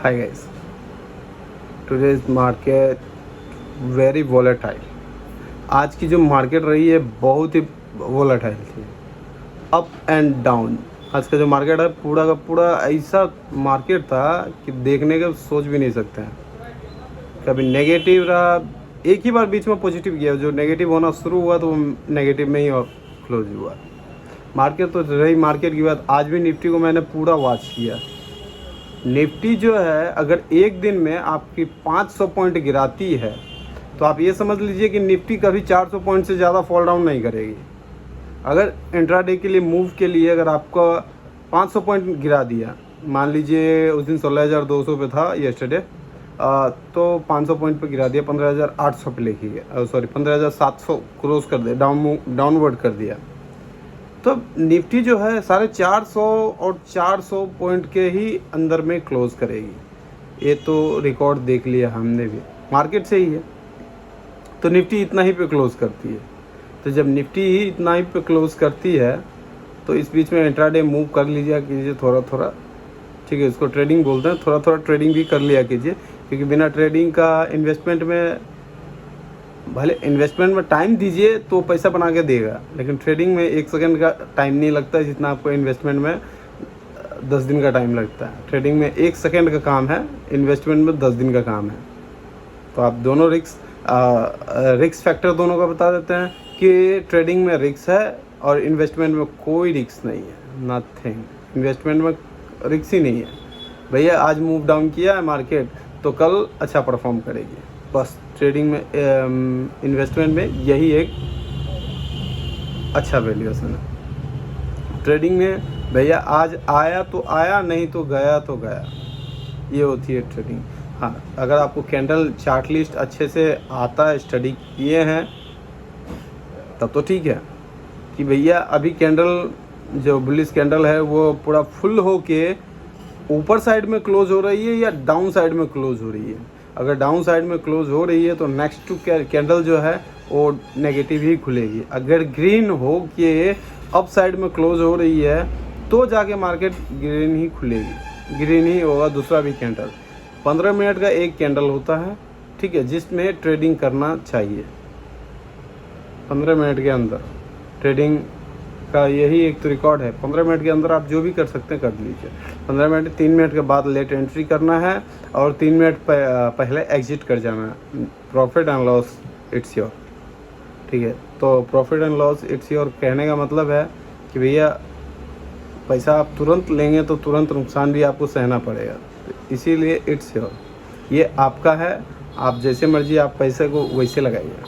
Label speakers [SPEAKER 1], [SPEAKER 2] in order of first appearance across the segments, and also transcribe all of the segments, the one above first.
[SPEAKER 1] Hi guys, today's market very volatile. आज की जो मार्केट रही है बहुत ही वोलेटाइल थी, अप एंड डाउन। आज का जो मार्केट है पूरा का पूरा ऐसा मार्केट था कि देखने का सोच भी नहीं सकते हैं। कभी नेगेटिव रहा, एक ही बार बीच में पॉजिटिव किया, जो नेगेटिव होना शुरू हुआ तो वो नेगेटिव में ही और क्लोज हुआ। मार्केट तो रही मार्केट की बात। आज भी निफ्टी को मैंने पूरा वॉच किया। निफ्टी जो है अगर एक दिन में आपकी 500 पॉइंट गिराती है तो आप ये समझ लीजिए कि निफ्टी कभी 400 पॉइंट से ज़्यादा फॉल डाउन नहीं करेगी। अगर इंट्राडे के लिए मूव के लिए अगर आपका 500 पॉइंट गिरा दिया, मान लीजिए उस दिन 16,200 पे था येस्टरडे, तो 500 पॉइंट पे गिरा दिया, 15,800 पे लेके गया, सॉरी 15,700 क्रॉस कर दिया, डाउनवर्ड कर दिया, तो निफ्टी जो है 450 और 400 पॉइंट के ही अंदर में क्लोज करेगी। ये तो रिकॉर्ड देख लिया हमने भी, मार्केट से ही है। तो निफ्टी इतना ही पे क्लोज करती है। तो जब निफ्टी ही इतना ही पे क्लोज करती है तो इस बीच में इंट्राडे मूव कर लीजिए कीजिए थोड़ा थोड़ा, ठीक है, इसको ट्रेडिंग बोलते हैं। थोड़ा थोड़ा ट्रेडिंग भी कर लिया कीजिए, क्योंकि बिना ट्रेडिंग का इन्वेस्टमेंट में, भले इन्वेस्टमेंट में टाइम दीजिए तो पैसा बना के देगा, लेकिन ट्रेडिंग में 1 सेकंड का टाइम नहीं लगता है जितना आपको इन्वेस्टमेंट में 10 दिन का टाइम लगता है। ट्रेडिंग में 1 सेकंड का काम है, इन्वेस्टमेंट में 10 दिन का काम है। तो आप दोनों रिक्स फैक्टर दोनों का बता देते हैं कि ट्रेडिंग में रिक्स है और इन्वेस्टमेंट में कोई रिक्स नहीं है, नथिंग। इन्वेस्टमेंट में रिक्स ही नहीं है भैया। आज मूव डाउन किया है मार्केट तो कल अच्छा परफॉर्म करेगी, बस। ट्रेडिंग में इन्वेस्टमेंट में यही एक अच्छा वैल्यूएशन है। ट्रेडिंग में भैया आज आया तो आया, नहीं तो गया तो गया, ये होती है ट्रेडिंग। हाँ, अगर आपको कैंडल चार्ट लिस्ट अच्छे से आता है, स्टडी किए हैं, तब तो ठीक है कि भैया अभी कैंडल जो बुलिश कैंडल है वो पूरा फुल हो के ऊपर साइड में क्लोज हो रही है या डाउन साइड में क्लोज हो रही है। अगर डाउन साइड में क्लोज हो रही है तो नेक्स्ट टू कैंडल जो है वो नेगेटिव ही खुलेगी। अगर ग्रीन हो के अप साइड में क्लोज हो रही है तो जाके मार्केट ग्रीन ही खुलेगी, ग्रीन ही होगा दूसरा भी कैंडल। 15 मिनट का एक कैंडल होता है, ठीक है, जिसमें ट्रेडिंग करना चाहिए। 15 मिनट के अंदर ट्रेडिंग का यही एक तो रिकॉर्ड है। 15 मिनट के अंदर आप जो भी कर सकते हैं कर लीजिए। 15 मिनट, 3 मिनट के बाद लेट एंट्री करना है और 3 मिनट पहले एग्जिट कर जाना है। Profit and loss it's your, ठीक है। तो profit and loss it's your कहने का मतलब है कि भैया पैसा आप तुरंत लेंगे तो तुरंत नुकसान भी आपको सहना पड़ेगा, तो इसीलिए इट्स योर, ये आपका है। आप जैसे मर्जी आप पैसे को वैसे लगाइए।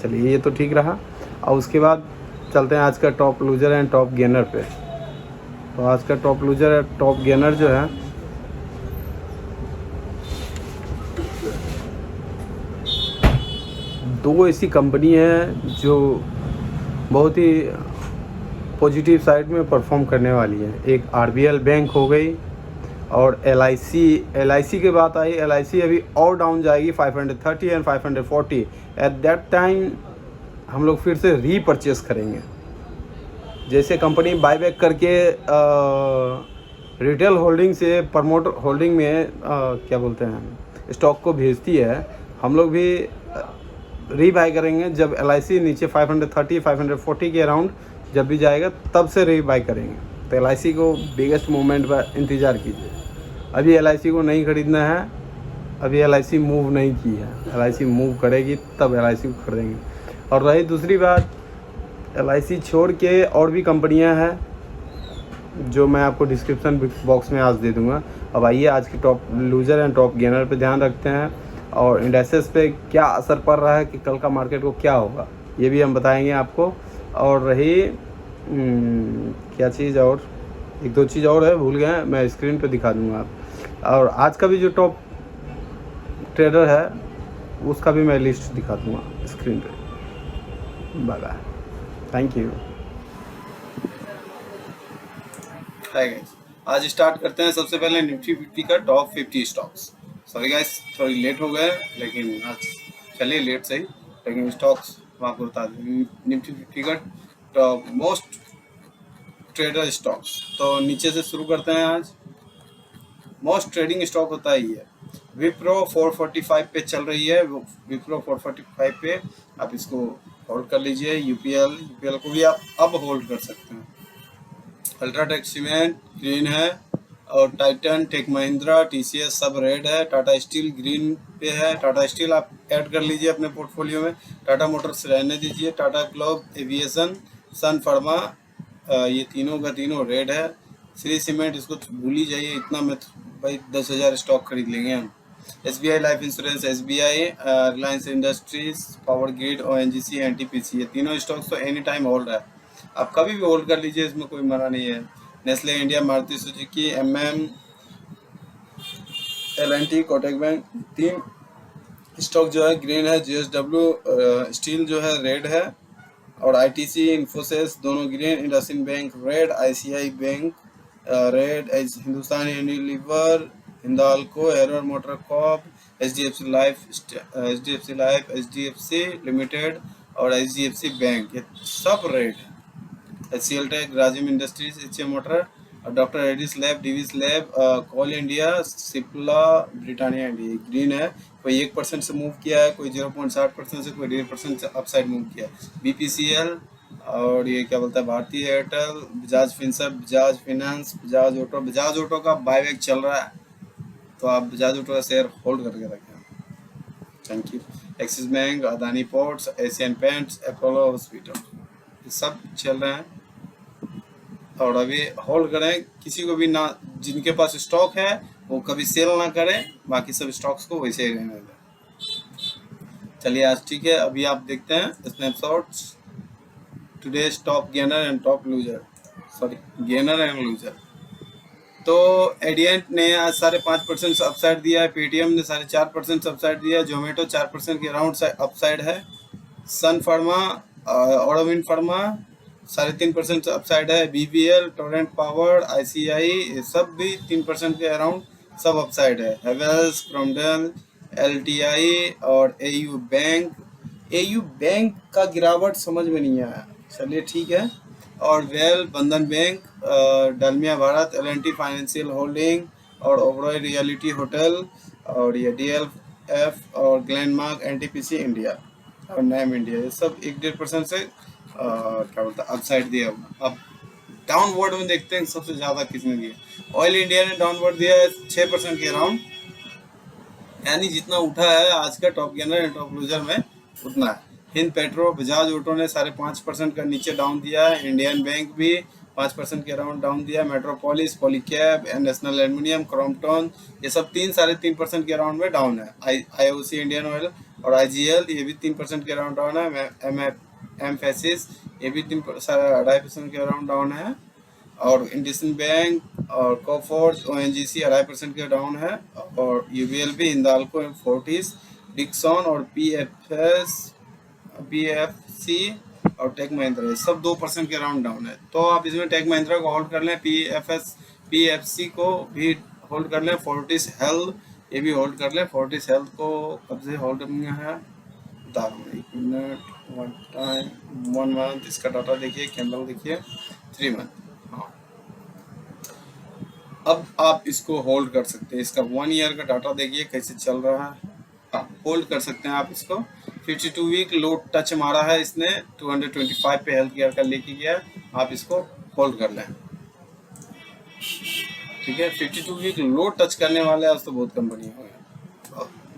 [SPEAKER 1] चलिए, ये तो ठीक रहा। और उसके बाद चलते हैं आज का top loser and top gainer पे। तो आज का top loser and top gainer जो है, दो ऐसी कंपनी है जो बहुत ही पॉजिटिव साइड में परफॉर्म करने वाली है। एक आरबीएल बैंक हो गई और एलआईसी की बात आई। एलआईसी अभी और डाउन जाएगी 530 एंड 540। एट दैट टाइम हम लोग फिर से रीपरचेस करेंगे। जैसे कंपनी बायबैक करके रिटेल होल्डिंग से प्रमोटर होल्डिंग में क्या बोलते हैं, स्टॉक को भेजती है, हम लोग भी रीबाय करेंगे। जब एलआईसी नीचे 530 540 के अराउंड जब भी जाएगा तब से रीबाय करेंगे। तो एलआईसी को बिगेस्ट मूवमेंट पर इंतज़ार कीजिए। अभी एलआईसी को नहीं खरीदना है, अभी एलआईसी मूव नहीं की है। एलआईसी मूव करेगी तब एलआईसी को खरीदेंगे। और रही दूसरी बात, एलआईसी छोड़ के और भी कंपनियां हैं जो मैं आपको डिस्क्रिप्शन बॉक्स में आज दे दूंगा। अब आइए आज की top loser and top gainer पे ध्यान रखते हैं और इंडेक्सेस पे क्या असर पड़ रहा है कि कल का मार्केट को क्या होगा, ये भी हम बताएंगे आपको। और रही क्या चीज़, और एक दो चीज़ और है, भूल गए, मैं स्क्रीन पे दिखा दूंगा आप। और आज का भी जो टॉप ट्रेडर है उसका भी मैं लिस्ट दिखा दूंगा स्क्रीन पे। Bye bye, thank you. Hi guys, आज स्टार्ट करते हैं सबसे पहले निफ्टी 50 का टॉप 50 स्टॉक्स। सॉरी गाइस, थोड़ी लेट हो गए, लेकिन आज चलिए लेट सही, लेकिन स्टॉक्स मैं आपको बता दूँ। निफ्टी 50 का टॉप मोस्ट ट्रेडर स्टॉक्स। तो नीचे से शुरू करते हैं आज। मोस्ट ट्रेडिंग स्टॉक होता है ये। विप्रो 445 पे चल रही है, विप्रो 445 पे आप इसको होल्ड कर लीजिए। यूपीएल को भी आप अब होल्ड कर सकते हैं। अल्ट्राटेक सीमेंट ग्रीन है, और टाइटन, टेक महिंद्रा, टीसीएस सब रेड है। टाटा स्टील ग्रीन पे है, टाटा स्टील आप ऐड कर लीजिए अपने पोर्टफोलियो में। टाटा मोटर्स रहने दीजिए। टाटा ग्लोब एविएशन, सन फार्मा, ये तीनों का तीनों रेड है। श्री सीमेंट इसको भूल ही जाइए, इतना में भाई 10,000 स्टॉक खरीद लेंगे हम। SBI life insurance, SBI, Reliance industries, power grid, ONGC, NTPC, ये तीनों स्टॉक्स तो एनी टाइम होल्ड है, आप कभी भी होल्ड कर लीजिए, इसमें कोई मना नहीं है। Nestle India, Maruti Suzuki, MM, LNT, Kotak bank, तीन स्टॉक जो है ग्रीन है। जेएसडब्ल्यू स्टील जो है रेड है, और आईटीसी, इन्फोसिस दोनों ग्रीन। IndusInd bank red, ICI bank red, Hindustan Unilever, Hindalco, Hero MotoCorp, HDFC life, HDFC limited और एचडीएफसी बैंक, ये सब रेड है। HCL tech, Grasim industries, Eicher motor, doctor Reddy's lab, Divi's lab, coal India, Cipla, Britannia India green है। कोई 1% से मूव किया है, कोई 0.60% से, कोई 1.5% से अपसाइड मूव किया है। बीपीसीएल, और ये क्या बोलता है, भारतीय Airtel, Bajaj Finserv, Bajaj finance, Bajaj auto. Bajaj auto का बायबैक चल रहा है, तो आप बजाज ऑटो का शेयर होल्ड करके रखें। Thank you. Axis bank, Adani ports, Asian paints, Apollo hospital, ये सब चल रहे हैं, और अभी होल्ड करें। किसी को भी ना, जिनके पास स्टॉक है वो कभी सेल ना करें, बाकी सब स्टॉक्स को वैसे ही रहने दें। चलिए आज ठीक है, अभी आप देखते हैं snapshots, today's top gainer and top loser, sorry gainer and loser. तो एडिएंट ने आज 5.5% अपसाइड दिया है, पेटीएम ने 4.5% अपसाइड दिया है, जोमेटो 4% के अराउंड अपसाइड है, सन फार्मा, ऑरोविंद फार्मा 3.5% अपसाइड है, बीबीएल, टोरेंट पावर, आईसीआई, ये सब भी 3% के अराउंड सब अपसाइड है। हेवेल्स, क्रॉम्पटन, एलटीआई और एयू बैंक का गिरावट समझ में नहीं आया, चलिए ठीक है। और well, Bandhan bank, Dalmia Bharat, LNT financial holding, और ओबरॉय रियलिटी होटल, और ये डीएलएफ, और ग्लैंडमार्क, एनटीपीसी इंडिया और नैम इंडिया, ये सब 1-1.5% से क्या बोलता है अपसाइड दिया। अब डाउनवर्ड में देखते हैं सबसे ज़्यादा किसने दिया। ऑयल इंडिया ने डाउनवर्ड दिया है 6% के अराउंड, यानी जितना उठा है आज का top gainer and top loser में उतना है। हिंद पेट्रो, बजाज ऑटो ने 5.5% का नीचे डाउन दिया है। इंडियन बैंक भी 5% के अराउंड डाउन दिया। Metropolis, Polycab, national aluminium, Crompton, ये सब 3-3.5% के अराउंड में डाउन है। आईओसी, इंडियन ऑयल और आईजीएल, ये भी 3% के अराउंड डाउन है। एमफेसिस, ये भी 2.5% के अराउंड डाउन है। और इंडसिंड बैंक और कोफोर्ज, ओएनजीसी 2.5% के डाउन है। और यूबीएल भी, हिंदाल्को, फोर्टिस, डिक्सन और पीएफसी और टेक महिंद्रा, सब 2% के अराउंड डाउन है। तो आप इसमें टेक महिंद्रा को होल्ड कर लें, पीएफसी को भी होल्ड कर लें, फोर्टिस हेल्थ ये भी होल्ड कर लें। फोर्टिस हेल्थ को कब से होल्ड में है, बता रहा हूँ, 1 मिनट, 1 मंथ, इसका डाटा देखिए, कैंडल देखिए, 3 मंथ। हाँ, अब आप इसको होल्ड कर सकते हैं। इसका 1 ईयर का डाटा देखिए कैसे चल रहा है, आप होल्ड कर सकते हैं आप इसको। 52 वीक लो टच मारा है इसने, 225 पे हेल्थ केयर का लेके गया, आप इसको होल्ड कर लें, ठीक है। 52 वीक लो टच करने वाले आज तो बहुत कंपनी हो गए,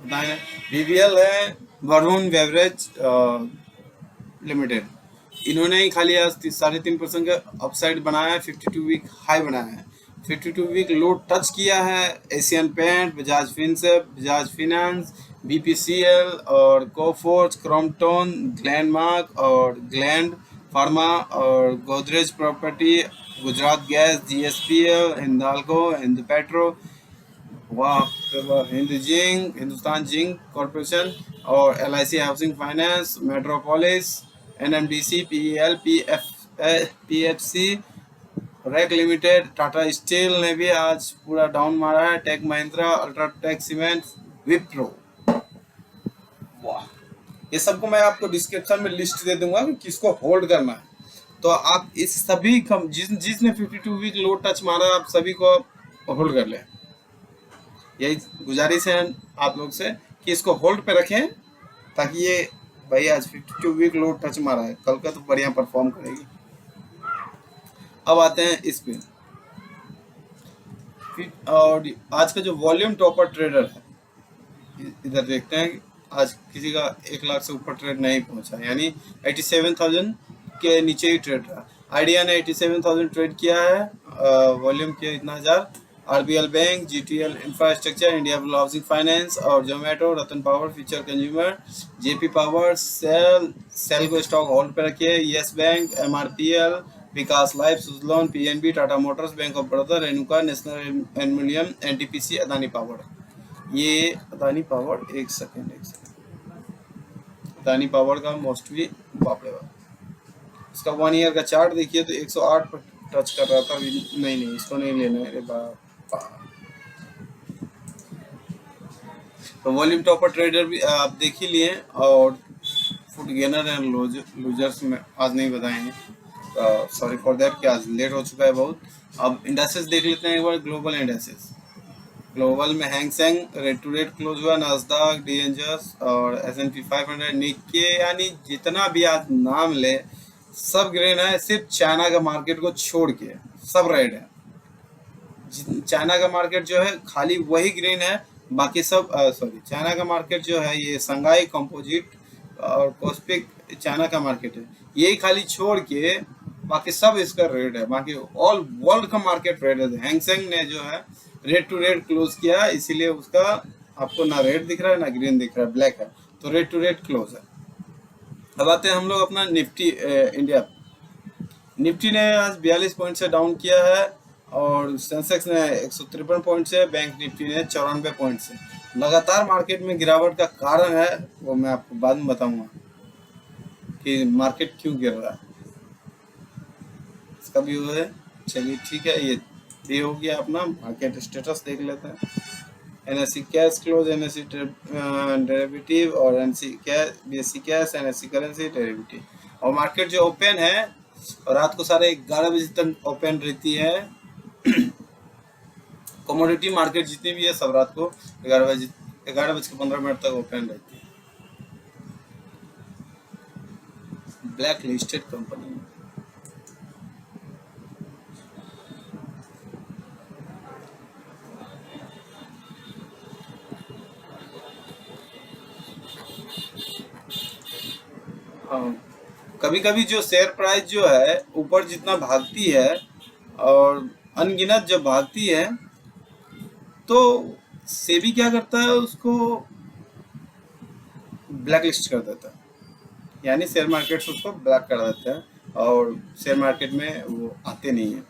[SPEAKER 1] बताएं। बीबीएल है, वरुण बेवरेज लिमिटेड, इन्होंने ही खाली आज 3.5% का अपसाइड बनाया है, 52 वीक हाई बनाया है। 52 वीक लो टच किया है। Asian paint, Bajaj Finserv, Bajaj finance, BPCL और कोफोर्ज, क्रॉम्पटन, ग्लैंडमार्क और ग्लैंड फार्मा और Godrej property, Gujarat gas, GSPL, Hindalco, Hind petro, Hindustan zinc corporation और LIC housing finance, Metropolis, NMDC, PL, PFC, REC limited, Tata steel ने भी आज पूरा डाउन मारा है। Tech Mahindra, UltraTech cement, Wipro, वाह, ये सबको मैं आपको डिस्क्रिप्शन में लिस्ट दे दूंगा कि किसको होल्ड करना है। तो आप इस सभी जिसने 52 वीक लो टच मारा, आप सभी को होल्ड कर लें। यही गुजारिश है आप लोग से कि इसको होल्ड पे रखें, ताकि ये भाई आज 52 वीक लो टच मारा है, कल का तो बढ़िया परफॉर्म करेगी। अब आते हैं इस पे, और आज का जो वॉल्यूम टॉपर ट्रेडर है, इधर देखते हैं कि आज किसी का 1 लाख से ऊपर ट्रेड नहीं पहुंचा, यानी 87,000 के नीचे ही ट्रेड रहा। आइडिया ने 87,000 ट्रेड किया है, वॉल्यूम किया इतना हजार। RBL bank, GTL infrastructure, India housing finance और Zomato, Ratan power, future consumer, JP power, SAIL को स्टॉक होल्ड पे रखिए। Yes bank, MRPL, Vikas life, Suzlon, PNB, Tata motors, bank of Baroda, Renuka, national aluminium, NTPC, Adani power. ये अदानी पावर, एक सेकेंड अदानी पावर का मोस्टली, बाप रे बाप, इसका 1 ईयर का चार्ट देखिए तो 108 पर टच कर रहा था अभी। नहीं इसको नहीं लेना है, अरे बाप। तो वॉल्यूम टॉपर ट्रेडर भी आप देख ही लिए, और फुट गेनर एंड लूजर्स में आज नहीं बताएंगे, सॉरी फॉर दैट कि आज लेट हो चुका है बहुत। अब इंडेक्सेस देख लेते हैं एक बार, ग्लोबल इंडेक्सेस। ग्लोबल में Hang Seng rate to rate close हुआ, नास्डाक, डीएनजस और एसएनपी 500, निक्के, यानी जितना भी आज नाम ले सब ग्रेन है, सिर्फ चाइना का मार्केट को छोड़ के सब रेड है। चाइना का मार्केट जो है खाली वही ग्रीन है, बाकी सब सॉरी, चाइना का मार्केट जो है ये संघाई कंपोजिट और कोस्पिक चाइना का मार्केट है, यही खाली छोड़ के बाकी सब इसका रेड है, बाकी ऑल वर्ल्ड का मार्केट रेड है। हैंगसेंग ने जो है रेड टू रेड क्लोज किया, इसीलिए उसका आपको ना रेड दिख रहा है ना ग्रीन दिख रहा है, ब्लैक है, तो रेड टू रेड क्लोज है। अब आते हैं हम लोग अपना निफ्टी इंडिया। निफ्टी ने आज 42 पॉइंट से डाउन किया है, और सेंसेक्स ने 153 पॉइंट से, बैंक निफ्टी ने 94 पॉइंट से। लगातार मार्केट में गिरावट का कारण है वो मैं आपको बाद में बताऊंगा कि मार्केट क्यों गिर रहा है, इसका भी वो है। चलिए ठीक है, ये हो गया अपना मार्केट स्टेटस। देख लेते हैं NSC cash close, NSC derivative और NSC cash, BSC cash, NSC currency derivative. और मार्केट जो ओपन है रात को 11:30 बजे तक ओपन रहती है। कमोडिटी मार्केट जितनी भी है सब रात को 11:15 तक ओपन रहती है। ब्लैक लिस्टेड कंपनी, कभी कभी जो शेयर प्राइस जो है ऊपर जितना भागती है और अनगिनत जब भागती है, तो सेबी क्या करता है, उसको ब्लैक लिस्ट कर देता है, यानी शेयर मार्केट से उसको ब्लैक कर देता है और शेयर मार्केट में वो आते नहीं है।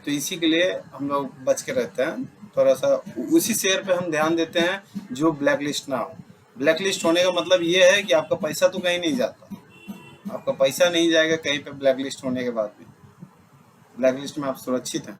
[SPEAKER 1] तो इसी के लिए हम लोग बच के रहते हैं, थोड़ा सा उसी शेयर पे हम ध्यान देते हैं जो ब्लैक लिस्ट ना हो। ब्लैक लिस्ट होने का मतलब ये है कि आपका पैसा तो कहीं नहीं जाता, आपका पैसा नहीं जाएगा कहीं पे ब्लैक लिस्ट होने के बाद भी। ब्लैक लिस्ट में आप सुरक्षित हैं।